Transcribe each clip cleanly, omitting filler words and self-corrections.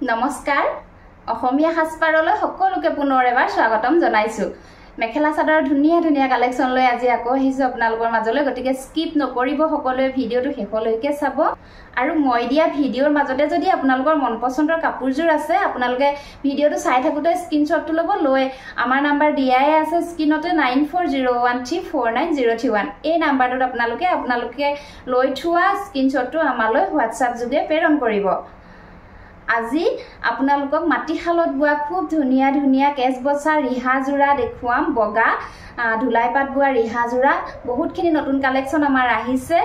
নমস্কাৰ অসমীয়া হাসপাৰলৈ সকলোকে পুনৰ এবাৰ স্বাগতম জনাইছো মেখেলা চাদৰ ধুনিয়া ধুনিয়া কালেকচন লৈ আজি আকৌ আহিছো আপোনালোকৰ মাজলৈ গটিকে স্কিপ নকৰিব সকলোৱে ভিডিওটো শেষলৈকে চাব আৰু মই দিয়া ভিডিওৰ মাজতে যদি আপোনালোকৰ মনপছন্দৰ কাপোৰজোৰ আছে আপোনালোকে ভিডিওটো চাই থাকোতে স্ক্ৰিনশ্বটটো ল'ব লৈ আমাৰ নাম্বাৰ দিয়াই আছে স্ক্ৰিনতে 9401349031 এই নাম্বাৰটোত আপোনালোকে লৈ থোৱা স্ক্ৰিনশ্বটটো আমালৈ WhatsApp যোগে প্ৰেৰণ কৰিব আজি আপোনালোকক মাটিশালত বুৱা খুব ধুনিয়া ধুনিয়া কেছ বছা ৰিহা জোৰা দেখুৱাম বগা ধুলাইপাত বুৱা ৰিহা জোৰা বহুতখিনি নতুন কালেকচন আমাৰ আহিছে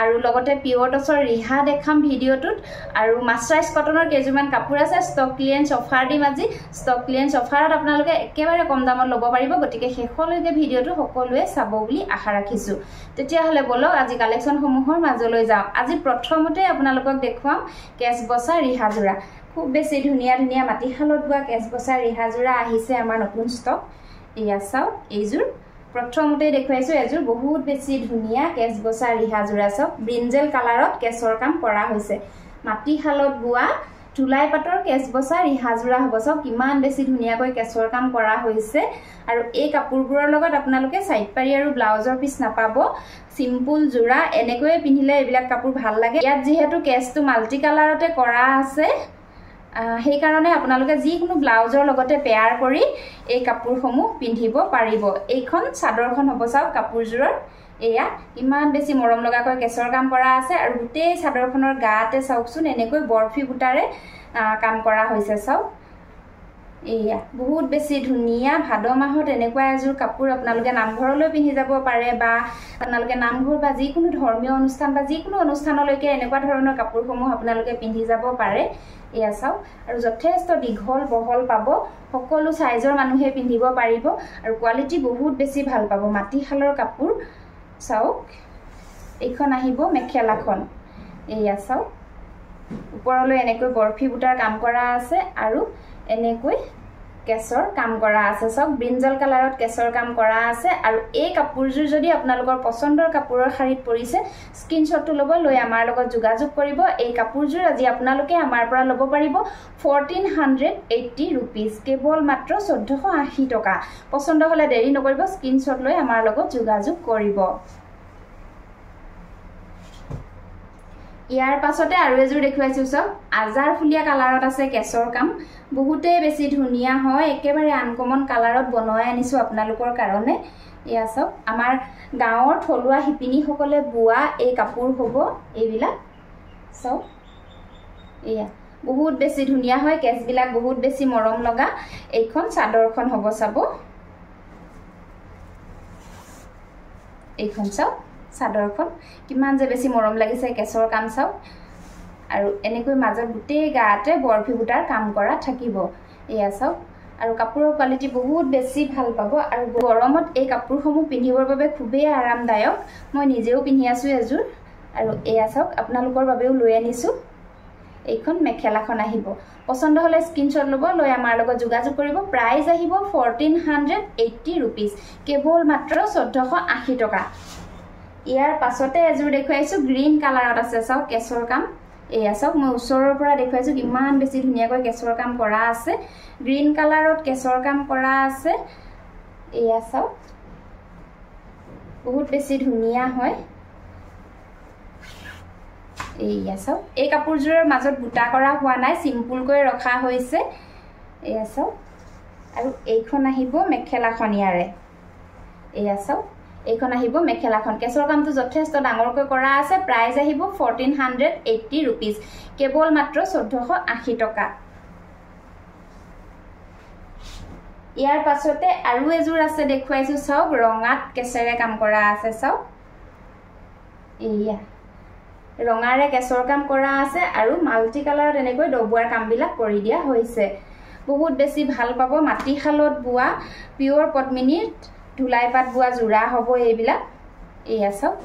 আৰু লগতে পিওৰ টছৰ ৰিহা দেখাম ভিডিওটোত আৰু মাস্টাৰাইজ কটনৰ কেজুমান কাপোৰ আছে ষ্টক ক্লিয়াৰেন্স অফাৰ দিম আজি ষ্টক ক্লিয়াৰেন্স অফাৰত আপোনালোকে একেবাৰে কম দামত ল'ব পাৰিব গতিকে শেষলৈকে ভিডিওটো সকলোৱে চাব বুলি আশা ৰাখিছো তেতিয়া হলে বলক আজি কালেকচন সমূহৰ মাজলৈ যাও আজি প্ৰথমতে আপোনালোকক দেখুৱাম কেছ বছা ৰিহা জোৰা খুব বেছি ধুনিয়া ধুনিয়া মাটিশালত বুৱা কেছ বছা ৰিহা জোৰা আহিছে আমাৰ নতুন ষ্টক ইয়া চাও এইজোৰ প্ৰথমতে দেখুৱাইছো এজোৰ বহুত বেছি ধুনিয়া কেছ বছা ৰিহা জোৰা চাও ব্ৰিঞ্জেল কালাৰত কেছৰ কাম কৰা হৈছে মাটিশালত বুৱা ধুলাই পাটৰ কেছ বছা ৰিহা জোৰা হ'ব চাও কিমান বেছি ধুনিয়াকৈ কেছৰ কাম কৰা হৈছে আৰু এই কাপোৰবোৰৰ লগত আপোনালোকে সাইড পাৰি আৰু ব্লাউজৰ পিছ নাপাব সিম্পল জোৰা এনেকৈ পিন্ধিলে এইবিলাক কাপোৰ ভাল লাগে ইয়াত যেহেতু কেছটো মাল্টি কালাৰতে কৰা আছে সেই কাৰণে আপোনালোকে যি কোনো ব্লাউজৰ লগতে পেয়াৰ কৰি এই কাপোৰসমূহ পিন্ধিব পাৰিব এইখন চাদৰখন হ'ব চাও কাপোৰজোৰৰ এয়া ইমান বেছি মৰম লগাকৈ কেছৰ কাম কৰা আছে আৰু গোটেই চাদৰখনৰ গাতে চাওকচোন এনেকৈ বৰফি বুটাৰে কাম কৰা হৈছে চাও এয়া বহুত বেছি ধুনিয়া ভাদ মাহত এনেকুৱা এজোৰ কাপোৰ আপোনালোকে নামঘৰলৈ পিন্ধি যাব পাৰে বা আপোনালোকে নামঘৰ বা যি কোনো ধৰ্মীয় অনুষ্ঠান বা যি কোনো অনুষ্ঠানলৈকে এনেকুৱা ধৰণৰ কাপোৰসমূহ আপোনালোকে পিন্ধি যাব পাৰে এয়া চাও আৰু যথেষ্ট দীঘল বহল পাব সকলো সাইজৰ মানুহে পিন্ধিব পাৰিব আৰু কোৱালিটি বহুত বেছি ভাল পাব মাটিশালৰ কাপোৰ চাওক এইখন আহিব মেখেলাখন এয়া চাও ওপৰলৈ এনেকৈ বৰফি বুটাৰ কাম কৰা আছে আৰু এনেকৈ কেছৰ কাম কৰা আছে সব ব্ৰিঞ্জল কালাৰত কেছৰ কাম কৰা আছে আৰু এই কাপোৰজোৰ যদি আপোনালোকৰ পছন্দৰ কাপোৰৰ শাৰীত পৰিছে স্ক্ৰিনশ্বটটো ল'ব লৈ আমাৰ লগত যোগাযোগ কৰিব এই কাপোৰজোৰ আজি আপোনালোকে আমাৰ পৰা ল'ব পাৰিব 1480 रुपीस কেৱল মাত্ৰ 1480 টকা পছন্দ হলে দেৰি নকৰিব স্ক্ৰিনশ্বট লৈ আমাৰ লগত যোগাযোগ কৰিব ইয়াৰ পাছতে আৰু এজোৰ দেখুৱাইছো সব আজাৰ ফুলিয়া কালাৰত আছে কেছৰ কাম বহুতে বেছি ধুনিয়া হয় একেবাৰে আনকমন কালাৰত বনাই আনিছো আপোনালোকৰ কাৰণে ইয়া সব আমাৰ গাঁৱৰ থলুৱা হিপিনী সকলে বুৱা এই কাপোৰ হ'ব এইবিলাক সব ইয়া বহুত বেছি ধুনিয়া হয় কেছবিলাক বহুত বেছি মৰম লগা এইখন চাদৰখন হ'ব চাব এইখন চাও চাদৰখন কিমান যে বেছি মৰম লাগিছে কেছৰ কাম চাও আৰু এনেকৈ মাজত গুটেই গাতে বৰফি বুটাৰ কাম কৰা থাকিব এয়া চাও আৰু কাপোৰৰ কোৱালিটি বহুত বেছি ভাল পাব আৰু গৰমত এই কাপোৰসমূহ পিন্ধিবৰ বাবে খুবেই আৰামদায়ক মই নিজেও পিন্ধি আছো এজোৰ আৰু এয়া চাওক আপোনালোকৰ বাবেও লৈ আনিছো এইখন মেখেলাখন আহিব পছন্দ হলে স্ক্ৰিনশ্বট ল'ব লৈ আমাৰ লগত যোগাযোগ কৰিব প্ৰাইস আহিব 1480 रुपीस কেৱল মাত্ৰ 1480 টকা ইয়াৰ পাছতে এজোৰ দেখুৱাইছো গ্ৰীন কালাৰত আছে চাও কেছৰ কাম এয়া চাওক মই ওচৰৰ পৰা দেখুৱাইছো কিমান বেছি ধুনিয়াকৈ কেছৰ কাম কৰা আছে গ্ৰীন কালাৰত কেছৰ কাম কৰা আছে এয়া চাওক বহুত বেছি ধুনিয়া হয় এয়া চাওক এই কাপোৰজোৰৰ মাজত বুটা কৰা হোৱা নাই সিম্পলকৈ ৰখা হৈছে এয়া চাওক আৰু এইখন আহিব মেখেলাখন ইয়াৰে এয়া চাওক এইখন আহিব মেখেলাখন কেছৰ কামটো যথেষ্ট ডাঙৰকৈ কৰা আছে প্ৰাইস আহিব 1480 रुपीस কেৱল মাত্ৰ 1480 টকা ইয়াৰ পাছতে আৰু এজোৰ আছে দেখুৱাইছো চাওক ৰঙাত কেছৰে কাম কৰা আছে চাওক এয়া ৰঙাৰে কেছৰ কাম কৰা আছে আৰু মাল্টি কালাৰত এনেকৈ ডবুৱাৰ কামবিলাক কৰি দিয়া হৈছে বহুত বেছি ভাল পাব মাটিশালত বুৱা পিওৰ পদ্মিনীৰ ধুলাইপাত বুৱা জোৰা হ'ব এইবিলাক এয়া চাওক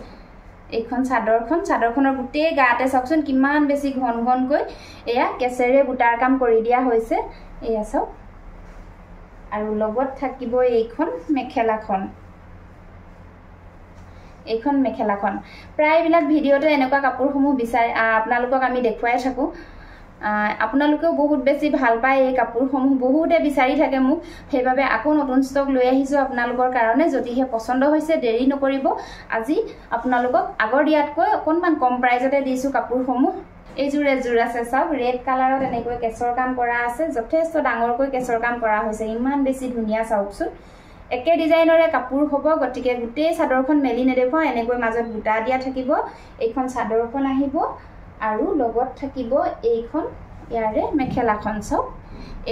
এইখন চাদৰখনৰ গুটেই গাতে চাওকচোন কিমান বেছি ঘন ঘনকৈ এয়া কেছেৰে বুটাৰ কাম কৰি দিয়া হৈছে এয়া চাওক আৰু লগত থাকিব এইখন মেখেলাখন প্ৰায় বিলাক ভিডিওতে এনেকুৱা কাপোৰসমূহ বিচাৰি আপোনালোকক আমি দেখুৱাই থাকো আপোনালোকেও বহুত বেছি ভাল পায় এই কাপোৰসমূহ বহুতে বিচাৰি থাকে মোক সেইবাবে আকৌ নতুন ষ্টক লৈ আহিছো আপোনালোকৰ কাৰণে যদিহে পছন্দ হৈছে দেৰি নকৰিব আজি আপোনালোকক আগৰ দিয়াতকৈ অকনমান কম প্ৰাইজতে দিছো কাপোৰসমূহ এইযোৰ এযোৰ আছে চাওক ৰেড কালাৰত এনেকৈ কেছৰ কাম কৰা আছে যথেষ্ট ডাঙৰকৈ কেছৰ কাম কৰা হৈছে ইমান বেছি ধুনীয়া চাওকচোন একে ডিজাইনৰে কাপোৰ হ'ব গতিকে গোটেই চাদৰখন মেলি নেদেখুৱা এনেকৈ মাজত বুটা দিয়া থাকিব এইখন চাদৰখন আহিব আৰু লগত থাকিব এইখন ইয়াৰে মেখেলাখন চাওক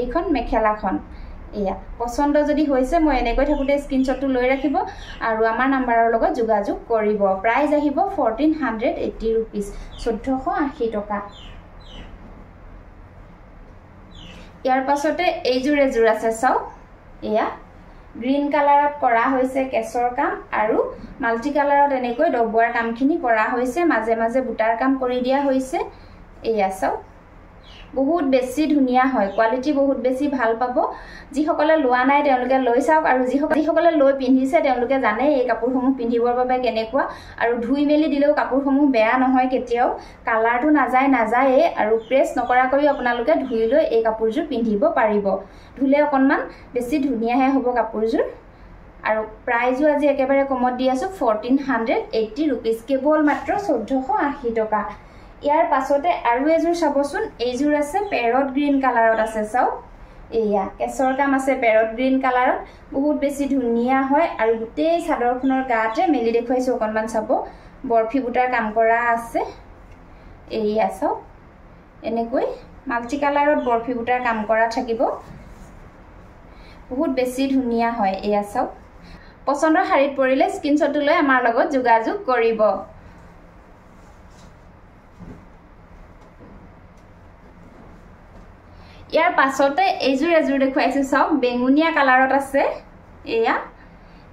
এইখন মেখেলাখন এয়া পছন্দ যদি হৈছে মই এনেকৈ থাকোতে স্ক্ৰিনশ্বটটো লৈ ৰাখিব আৰু আমাৰ নাম্বাৰৰ লগত যোগাযোগ কৰিব প্ৰাইস আহিব 1480 रुपीस 1480 টকা ইয়াৰ পাছতে এইযোৰ এযোৰ আছে চাওক এয়া গ্ৰীন কালাৰত কৰা হৈছে কেছৰ কাম আৰু মাল্টি কালাৰত এনেকৈ ডবুৱাৰ কামখিনি কৰা হৈছে মাজে মাজে বুটাৰ কাম কৰি দিয়া হৈছে এয়া চাওক বহুত বেছি ধুনিয়া হয় কোৱালিটি বহুত বেছি ভাল পাব যি সকলে লোৱা নাই তেওঁলোকে লৈ চাওক আৰু যি সকলে লৈ পিন্ধিছে তেওঁলোকে জানে এই কাপোৰসমূহ পিন্ধিবৰ বাবে কেনেকুৱা আৰু ধুই মেলি দিলেও কাপোৰসমূহ বেয়া নহয় কেতিয়াও কালাৰটো নাযায় আৰু প্ৰেছ নকৰাকৈ আপোনালোকে ধুই লৈ এই কাপোৰযোৰ পিন্ধিব পাৰিব ধুলে অকনমান বেছি ধুনিয়াহে হ'ব কাপোৰযোৰ আৰু প্ৰাইজো আজি একেবাৰে কমত দি আছো 1480 रुपीस কেৱল মাত্ৰ 1480 টকা ইয়াৰ পাছতে আৰু এযোৰ চাবচোন এইযোৰ আছে পেৰট গ্ৰীন কালাৰত আছে চাও এয়া কেছৰ কাম আছে পেৰট গ্ৰীন কালাৰত বহুত বেছি ধুনিয়া হয় আৰু গোটেই চাদৰখনৰ গাতে মেলি দেখুৱাইছো অকনমান চাব বৰফি বুটাৰ কাম কৰা আছে এয়া চাও এনেকৈ মাল্টি কালাৰত বৰফি বুটাৰ কাম কৰা থাকিব বহুত বেছি ধুনিয়া হয় এয়া চাও পছন্দৰ শাৰীত পৰিলে স্ক্ৰিনশ্বটটো লৈ আমাৰ লগত যোগাযোগ কৰিব ইয়াৰ পাছতে এইযোৰ এযোৰ দেখুৱাইছো চাওক বেঙুনিয়া কালাৰত আছে এয়া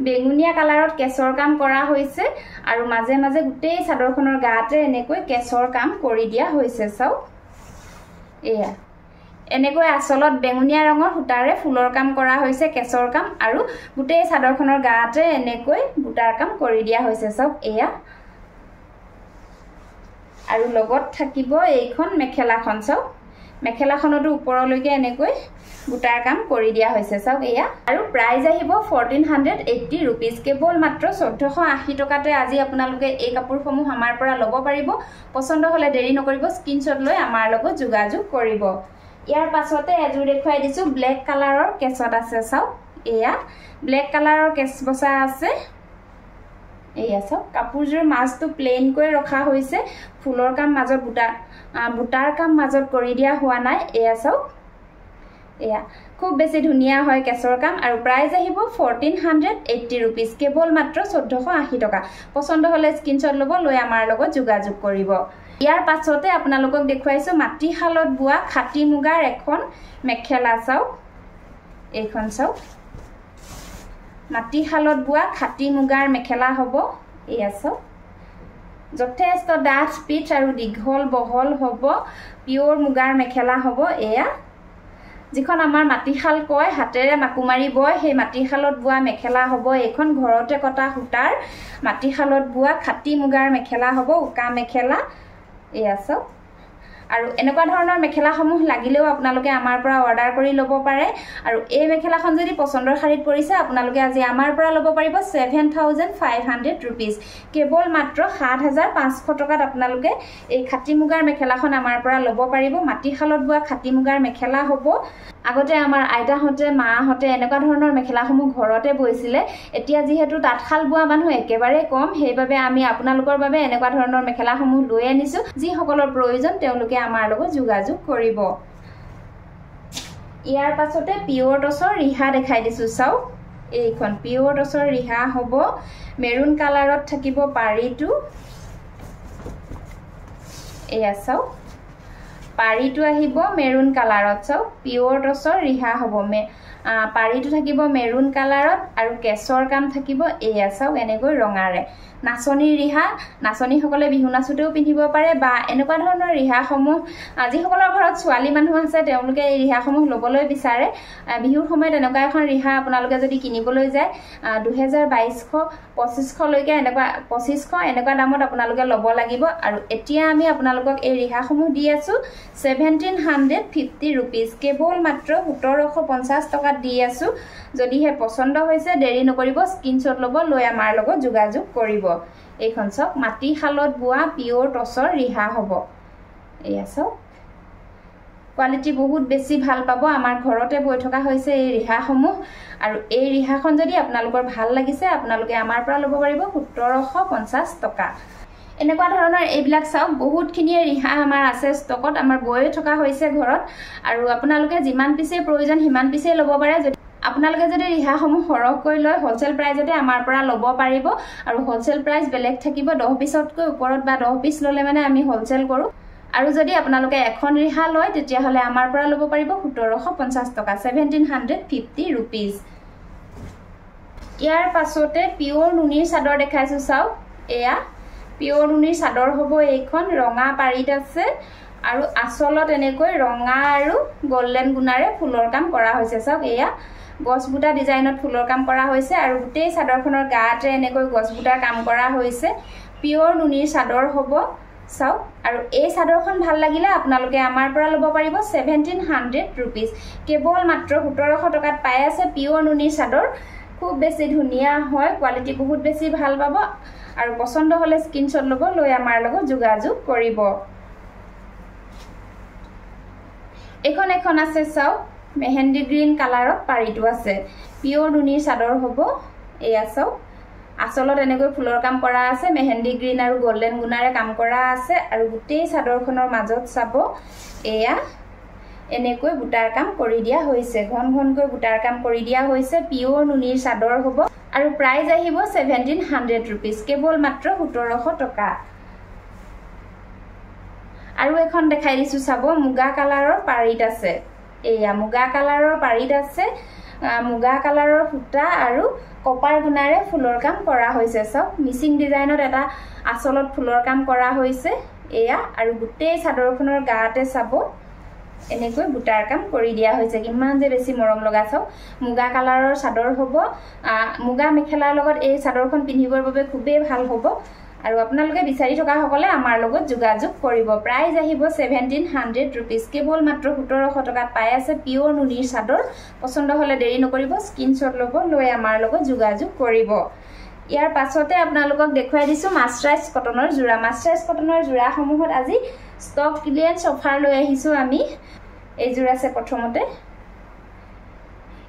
বেঙুনিয়া কালাৰত কেছৰ কাম কৰা হৈছে আৰু মাজে মাজে গোটেই চাদৰখনৰ গাতে এনেকৈ কেছৰ কাম কৰি দিয়া হৈছে চাওক এয়া এনেকৈ আচলত বেঙুনিয়া ৰঙৰ সূতাৰে ফুলৰ কাম কৰা হৈছে কেছৰ কাম আৰু গোটেই চাদৰখনৰ গাতে এনেকৈ বুটাৰ কাম কৰি দিয়া হৈছে চাওক এয়া আৰু লগত থাকিব এইখন মেখেলাখন চাওক মেখেলাখনটো ওপৰলৈকে এনেকৈ বুটাৰ কাম কৰি দিয়া হৈছে চাওক এয়া আৰু প্ৰাইস আহিব 1480 रुपीस কেৱল মাত্ৰ 1480 টকাতে আজি আপোনালোকে এই কাপোৰসমূহ আমাৰ পৰা ল'ব পাৰিব পছন্দ হলে দেৰি নকৰিব স্ক্ৰিনশ্বট লৈ আমাৰ লগত যোগাযোগ কৰিব ইয়াৰ পাছতে এযোৰ দেখুৱাই দিছো ব্লেক কালাৰৰ কেছত আছে চাওক এয়া ব্লেক কালাৰৰ কেছ বসা আছে এয়া চাওক কাপোৰযোৰ মাজটো প্লেন কৰি ৰখা হৈছে ফুলৰ কাম মাজত বুটাৰ কাম মাজত কৰি দিয়া হোৱা নাই এয়া চাওক এয়া খুব বেছি ধুনিয়া হয় কেছৰ কাম আৰু প্ৰাইস আহিব 1480 रुपीस কেৱল মাত্ৰ 1480 টকা পছন্দ হলে স্ক্ৰিনশ্বট ল'ব লৈ আমাৰ লগত যোগাযোগ কৰিব ইয়াৰ পাছতে আপোনালোকক দেখুৱাইছো মাটি শালত বুৱা খাটি মুগাৰ এখন মেখেলা চাওক এইখন চাওক মাটি শালত বুৱা খাটি মুগাৰ মেখেলা হ'ব এয়া চাওক যথেষ্ট ডাঠ পিঠ আৰু দীঘল বহল হ'ব পিওৰ মুগাৰ মেখেলা হ'ব এয়া যিখন আমাৰ মাটিশাল কয় হাতেৰে মাকুমাৰি বয় সেই মাটিশালত বুৱা মেখেলা হ'ব এইখন ঘৰতে কটা সূতাৰ মাটিশালত বুৱা খাটি মুগাৰ মেখেলা হ'ব উকা মেখেলা এয়া চাওক আৰু এনেকুৱা ধৰণৰ মেখেলাসমূহ লাগিলেও আপোনালোকে আমাৰ পৰা অৰ্ডাৰ কৰি ল'ব পাৰে আৰু এই মেখেলাখন যদি পছন্দৰ শাৰীত পৰিছে আপোনালোকে আজি আমাৰ পৰা ল'ব পাৰিব 7500 रुपीस কেৱল মাত্ৰ 7500 টকাত আপোনালোকে এই খাটি মুগাৰ মেখেলাখন আমাৰ পৰা ল'ব পাৰিব মাটিশালত বুৱা খাটি মুগাৰ মেখেলা হ'ব আগতে আমাৰ আইতাহঁতে মাহঁতে এনেকুৱা ধৰণৰ মেখেলাসমূহ ঘৰতে বৈছিলে এতিয়া যিহেতু তাঁতশাল বুৱা মানুহ একেবাৰে কম সেইবাবে আমি আপোনালোকৰ বাবে এনেকুৱা ধৰণৰ মেখেলাসমূহ লৈ আনিছো যি সকলৰ প্ৰয়োজন তেওঁলোকে আমাৰ লগত যোগাযোগ কৰিব ইয়াৰ পাছতে পিওৰ টছৰ ৰিহা দেখাই দিছো চাওক এইখন পিওৰ টছৰ ৰিহা হ'ব মেৰুন কালাৰত থাকিব পাৰীটো এয়া চাওক পাৰীটো আহিব মেৰুন কালাৰত চাওক পিওৰ টছৰ ৰিহা হ'ব পাৰিটো থাকিব মেৰুন কালাৰত আৰু কেশৰ কাম থাকিব এয়া চাওক এনেকৈ ৰঙাৰে নাচনী ৰিহা নাচনীসকলে বিহু নাচোতেও পিন্ধিব পাৰে বা এনেকুৱা ধৰণৰ ৰিহাসমূহ যিসকলৰ ঘৰত ছোৱালী মানুহ আছে তেওঁলোকে এই ৰিহাসমূহ ল'বলৈ বিচাৰে বিহুৰ সময়ত এনেকুৱা এখন ৰিহা আপোনালোকে যদি কিনিবলৈ যায় 2200 2500 লৈকে এনেকুৱা দামত আপোনালোকে ল'ব লাগিব আৰু এতিয়া আমি আপোনালোকক এই ৰিহাসমূহ দি আছো 1750 रुपीस কেৱল মাত্ৰ 1750 টকাত দি আছো যদিহে পছন্দ হৈছে দেৰি নকৰিব স্ক্ৰিনশ্বট ল'ব লৈ আমাৰ লগত যোগাযোগ কৰিব এইখন সব মাটি শালত বোৱা পিওৰ টছৰ ৰিহা হ'ব এয়া সব কোৱালিটি বহুত বেছি ভাল পাব আমাৰ ঘৰতে বৈ থকা হৈছে এই ৰিহাসমূহ আৰু এই ৰিহাখন যদি আপোনালোকৰ ভাল লাগিছে আপোনালোকে আমাৰ পৰা ল'ব পাৰিব 1750 টকা এনেকুৱা ধৰণৰ এইবিলাক চাওক বহুতখিনি ৰিহা আমাৰ আছে ষ্টকত আমাৰ বৈ থকা হৈছে ঘৰত আৰু আপোনালোকে যিমান পিছে প্ৰয়োজন হিমান পিছে ল'ব পাৰে যদি আপোনালোকে যদি ৰিহাসমূহ সৰহকৈ লয় হোলসেল প্ৰাইজতে আমাৰ পৰা ল'ব পাৰিব আৰু হোলসেল প্ৰাইজ বেলেগ থাকিব 10 পিছতকৈ ওপৰত বা 10 পিছ ল'লে মানে আমি হোলসেল কৰো আৰু যদি আপোনালোকে এখন ৰিহা লয় তেতিয়া হলে আমাৰ পৰা ল'ব পাৰিব 1750 টকা 1750 रुपीस ইয়াৰ পাছতে পিওৰ নুনিৰ চাদৰ দেখাইছো চাওক এয়া পিওৰ নুনিৰ চাদৰ হ'ব এইখন ৰঙা পাৰিত আছে আৰু আচলত এনেকৈ ৰঙা আৰু গোল্ডেন গুণাৰে ফুলৰ কাম কৰা হৈছে চাওক এয়া গছবুটা ডিজাইনত ফুলৰ কাম কৰা হৈছে আৰু গোটেই চাদৰখনৰ গাতে এনেকৈ গছবুটাৰ কাম কৰা হৈছে পিওৰ নুনিৰ চাদৰ হ'ব চাওক আৰু এই চাদৰখন ভাল লাগিলে আপোনালোকে আমাৰ পৰা ল'ব পাৰিব 1700 रुपीस কেৱল মাত্ৰ 1700 টকাত পাই আছে পিওৰ নুনিৰ চাদৰ খুব বেছি ধুনিয়া হয় কোৱালিটি বহুত বেছি ভাল পাব আৰু পছন্দ হলে স্ক্ৰিনশ্বট ল'ব লৈ আমাৰ লগত যোগাযোগ কৰিব এখন আছে চাওক মেহেন্দি গ্ৰীন কালাৰত পাৰিটো আছে পিওৰ নুনিৰ চাদৰ হ'ব এয়া চাওক আচলত এনেকৈ ফুলৰ কাম কৰা আছে মেহেন্দি গ্ৰীন আৰু গোল্ডেন গুণাৰে কাম কৰা আছে আৰু গোটেই চাদৰখনৰ মাজত চাব এয়া এনেকৈ বুটাৰ কাম কৰি দিয়া হৈছে ঘনকৈ বুটাৰ কাম কৰি দিয়া হৈছে পিওৰ নুনিৰ চাদৰ হ'ব আৰু প্ৰাইস আহিব 1700 रुपीस কেৱল মাত্ৰ 1700 টকা আৰু এখন দেখাই দিছো চাব মুগা কালাৰৰ পাৰিত আছে এয়া মুগা কালাৰৰ পাৰিত আছে মুগা কালাৰৰ ফুটা আৰু কপাৰ গুণাৰে ফুলৰ কাম কৰা হৈছে সব মিচিং ডিজাইনত এটা আচলত ফুলৰ কাম কৰা হৈছে এয়া আৰু গোটেই চাদৰখনৰ গাতে চাব এনেকৈ বুটাৰ কাম কৰি দিয়া হৈছে কিমান যে বেছি মৰম লগা চাও মুগা কালাৰৰ চাদৰ হ'ব মুগা মেখেলাৰ লগত এই চাদৰখন পিন্ধিবৰ বাবে খুবেই ভাল হ'ব আৰু আপোনালোকে বিচাৰি থকা সকলে আমাৰ লগত যোগাযোগ কৰিব প্ৰাইস আহিব 1700 रुपीस কেৱল মাত্ৰ 1700 টকাত পাই আছে পিওৰ নুনিৰ চাদৰ পছন্দ হলে দেৰি নকৰিব স্ক্ৰিনশ্বট ল'ব লৈ আমাৰ লগত যোগাযোগ কৰিব ইয়াৰ পাছতে আপোনালোকক দেখুৱাই দিছো মাস্টাৰাইজ কটনৰ জোৰা সমূহত আজি ষ্টক ক্লিয়াৰেন্স অফাৰ লৈ আহিছো আমি এই জোৰা আছে প্ৰথমতে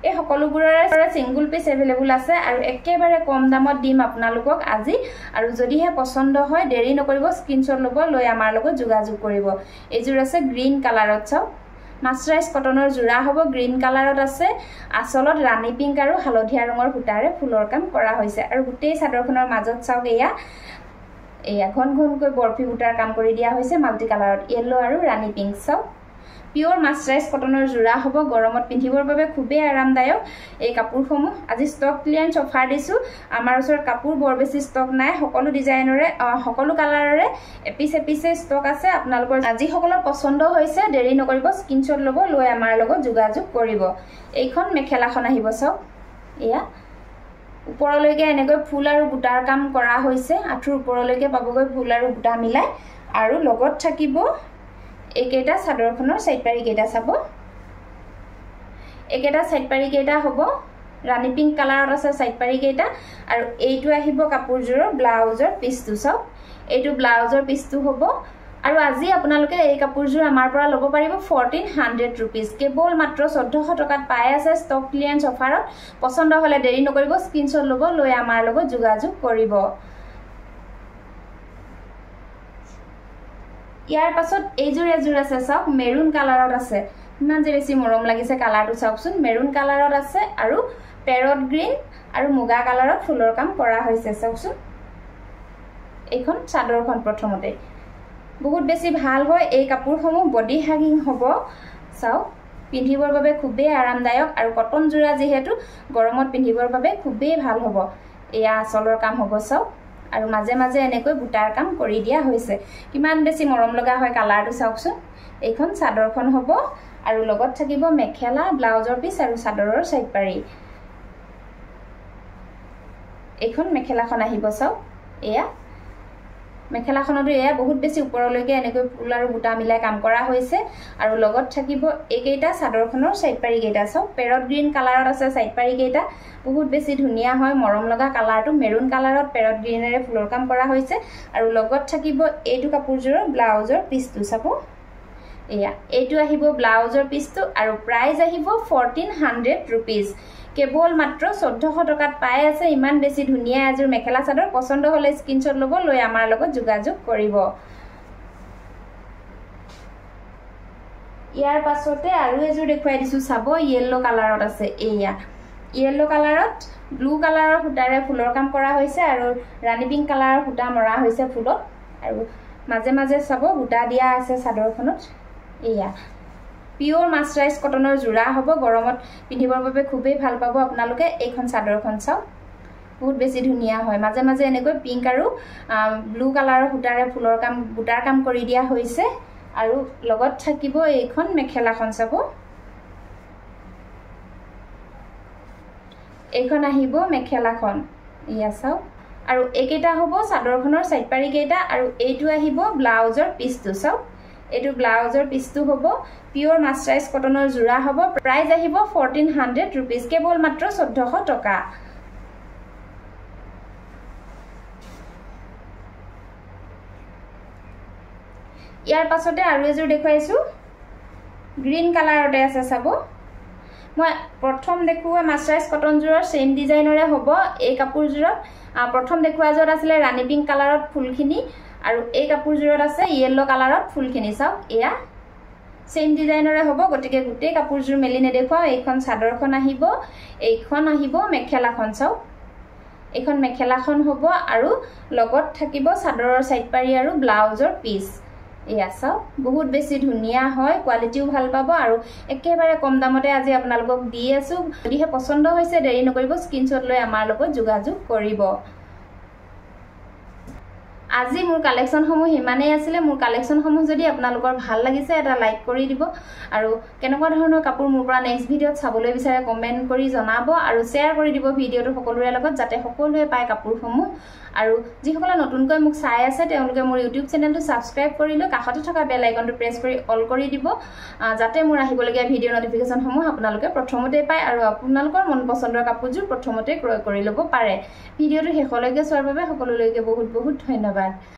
এই সকলোবোৰৰ সিঙ্গল পিস अवेलेबल আছে আৰু একেবাৰে কম দামত দিম আপোনালোকক আজি আৰু যদিহে পছন্দ হয় দেৰি নকৰিব স্ক্ৰিনশ্বট ল'ব লৈ আমাৰ লগত যোগাযোগ কৰিব এই জোৰা আছে গ্ৰীন কালাৰত চাওক মাস্টাৰাইজ কটনৰ জোৰা হ'ব গ্ৰীন কালাৰত আছে আচলত ৰাণী পিংক আৰু হালধীয়া ৰঙৰ ফুটাৰে ফুলৰ কাম কৰা হৈছে আৰু গোটেই চাদৰখনৰ মাজত চাওক এয়া ঘনকৈ বৰফি বুটাৰ কাম কৰি দিয়া হৈছে মাল্টি কালাৰত ইয়েলো আৰু ৰাণী পিংক চাওক পিওৰ মাস্টাৰাইজ কটনৰ জোৰা হ'ব গৰমত পিন্ধিবৰ বাবে খুবেই আৰামদায়ক এই কাপোৰসমূহ আজি ষ্টক ক্লিয়াৰেন্স অফাৰ দিছো আমাৰ ওচৰত কাপোৰ বৰ বেছি ষ্টক নাই সকলো ডিজাইনৰে সকলো কালাৰৰে এপিছে ষ্টক আছে আপোনালোকৰ আজি সকলৰ পছন্দ হৈছে দেৰি নকৰিব স্ক্ৰিনশ্বট ল'ব লৈ আমাৰ লগত যোগাযোগ কৰিব এইখন মেখেলাখন আহিব চাওক এয়া ওপৰলৈকে এনেকৈ ফুল আৰু বুটাৰ কাম কৰা হৈছে আঠুৰ ওপৰলৈকে পাবগৈ ফুল আৰু বুটা মিলাই আৰু লগত থাকিব একেটা চাদৰখনৰ সাইড পাৰি কেটা চাব একেটা সাইড পাৰি কেটা হ'ব ৰাণী পিংক কালাৰত আছে সাইড পাৰি কেটা আৰু এইটো আহিব কাপোৰজোৰৰ ব্লাউজৰ পিছটো চাওক এইটো ব্লাউজৰ পিছটো হ'ব আৰু আজি আপোনালোকে এই কাপোৰজোৰ আমাৰ পৰা ল'ব পাৰিব 1400 रुपीस কেৱল মাত্ৰ 1400 টকাত পাই আছে ষ্টক ক্লিয়াৰেন্স অফাৰত পছন্দ হলে দেৰি নকৰিব স্ক্ৰিনশ্বট ল'ব লৈ আমাৰ লগত যোগাযোগ কৰিব ইয়াৰ পাছত এইজোৰ আছে চাওক মেৰুন কালাৰত আছে ইমান যে বেছি মৰম লাগিছে কালাৰটো চাওকচোন মেৰুন কালাৰত আছে আৰু পেৰট গ্ৰীন আৰু মুগা কালাৰত ফুলৰ কাম কৰা হৈছে চাওকচোন এইখন চাদৰখন প্ৰথমতে বহুত বেছি ভাল হয় এই কাপোৰসমূহ বডি হ্যাঙ্গিং হ'ব চাওক পিন্ধিবৰ বাবে খুবেই আৰামদায়ক আৰু কটন জোৰা যেহেতু গৰমত পিন্ধিবৰ বাবে খুবেই ভাল হ'ব এয়া আঁচলৰ কাম হ'ব চাওক আৰু মাজে মাজে এনেকৈ বুটাৰ কাম কৰি দিয়া হৈছে কিমান বেছি মৰম লগা হয় কালাৰটো চাওকচোন এইখন চাদৰখন হ'ব আৰু লগত থাকিব মেখেলা ব্লাউজৰ পিছ আৰু চাদৰৰ সাইড পাৰি এইখন মেখেলাখন আহিব চাওক এয়া মেখেলাখনতো এয়া বহুত বেছি ওপৰলৈকে এনেকৈ ফুল আৰু বুটা মিলাই কাম কৰা হৈছে আৰু লগত থাকিব এইকেইটা চাদৰখনৰ সাইড পাৰি কেইটা চাওক পেৰট গ্ৰীণ কালাৰত আছে সাইড পাৰি কেইটা বহুত বেছি ধুনীয়া হয় মৰম লগা কালাৰটো মেৰুন কালাৰত পেৰট গ্ৰীনেৰে ফুলৰ কাম কৰা হৈছে আৰু লগত থাকিব এইটো কাপোৰযোৰৰ ব্লাউজৰ পিছটো চাব এয়া এইটো আহিব ব্লাউজৰ পিছটো আৰু প্ৰাইস আহিব 1400 रुपीस কেৱল মাত্ৰ 1400 টকাত পাই আছে ইমান বেছি ধুনীয়া এযোৰ মেখেলা চাদৰ পছন্দ হলে স্ক্ৰিনশ্বট ল'ব লৈ আমাৰ লগত যোগাযোগ কৰিব ইয়াৰ পাছতে আৰু এযোৰ দেখুৱাই দিছো চাব ইয়েলো কালাৰত আছে এয়া ইয়েলো কালাৰত ব্লু কালাৰৰ ফুটাৰে ফুলৰ কাম কৰা হৈছে আৰু ৰাণী পিংক কালাৰৰ ফুটা মৰা হৈছে ফুলত আৰু মাজে মাজে চাব বুটা দিয়া আছে চাদৰখনত এয়া পিওৰ মাস্টাৰাইজ কটনৰ জোৰা হ'ব গৰমত পিন্ধিবৰ বাবে খুবেই ভাল পাব আপোনালোকে এইখন চাদৰখন চাও বহুত বেছি ধুনীয়া হয় মাজে মাজে এনেকৈ পিংক আৰু ব্লু কালাৰৰ ফুটাৰে ফুলৰ কাম বুটাৰ কাম কৰি দিয়া হৈছে আৰু লগত থাকিব এইখন মেখেলাখন চাব এইখন আহিব মেখেলাখন ইয়া চাও আৰু একেটা হ'ব চাদৰখনৰ সাইড পাৰি কেইটা আৰু এইটো আহিব ব্লাউজৰ পিছটো চাও এটো ব্লাউজৰ পিছটো হ'ব পিওৰ মাস্টাৰাইজ কটনৰ জোৰা হ'ব প্ৰাইস আহিব 1400 रुपीस কেৱল মাত্ৰ 1400 টকা ইয়াৰ পাছতে আৰু এযোৰ দেখুৱাইছো গ্ৰীন কালাৰতে আছে চাব মই প্ৰথম দেখুৱা মাস্টাৰাইজ কটন জোৰৰ সেম ডিজাইনৰে হ'ব এই কাপোৰজোৰত প্ৰথম দেখুৱা জোৰ আছিল ৰাণী পিংক কালাৰত ফুলখিনি আৰু এই কাপোৰজোৰত আছে ইয়েলো কালাৰত ফুলখিনি চাওক এয়া সেম ডিজাইনৰে হ'ব গটিকে গুটে কাপোৰজোৰ মেলি নেদেখুৱা এইখন চাদৰখন আহিব মেখেলাখন চাওক এইখন মেখেলাখন হ'ব আৰু লগত থাকিব চাদৰৰ সাইড পাৰি আৰু ব্লাউজৰ পিছ এয়া চাওক বহুত বেছি ধুনীয়া হয় কোৱালিটিও ভাল পাব আৰু একেবাৰে কম দামতে আজি আপোনালোকক দি আছো যদিহে পছন্দ হৈছে দেৰি নকৰিব স্ক্ৰিনশ্বট লৈ আমাৰ লগত যোগাযোগ কৰিব আজি মোৰ কালেকশন সমূহ হিমানে আছিলে মোৰ কালেকশন সমূহ যদি আপোনালোকৰ ভাল লাগিছে এটা লাইক কৰি দিব আৰু কেনেকুৱা ধৰণৰ কাপোৰ মোৰ পৰা নেক্সট ভিডিঅত চাবলৈ বিচাৰে কমেন্ট কৰি জনাব আৰু শেয়াৰ কৰি দিব ভিডিঅটো সকলোৰে লগত যাতে সকলোৱে পায় কাপোৰ সমূহ আৰু যিসকলে নতুনকৈ মোক চাই আছে তেওঁলোকে মোৰ ইউটিউব চেনেলটো সাবস্ক্ৰাইব কৰি লৈ কাষতে থকা বেল আইকনটো প্ৰেছ কৰি অল কৰি দিব যাতে মোৰ আহিবলগীয়া ভিডিঅ নটিফিকেশন সমূহ আপোনালোকে প্ৰথমতে পায় আৰু আপোনালোকৰ মন পছন্দৰ কাপোৰযোৰ প্ৰথমতে ক্ৰয় কৰি ল'ব পাৰে ভিডিঅটো শেষলৈকে চোৱাৰ বাবে সকলোলৈকে বহুত বহুত ধন্যবাদ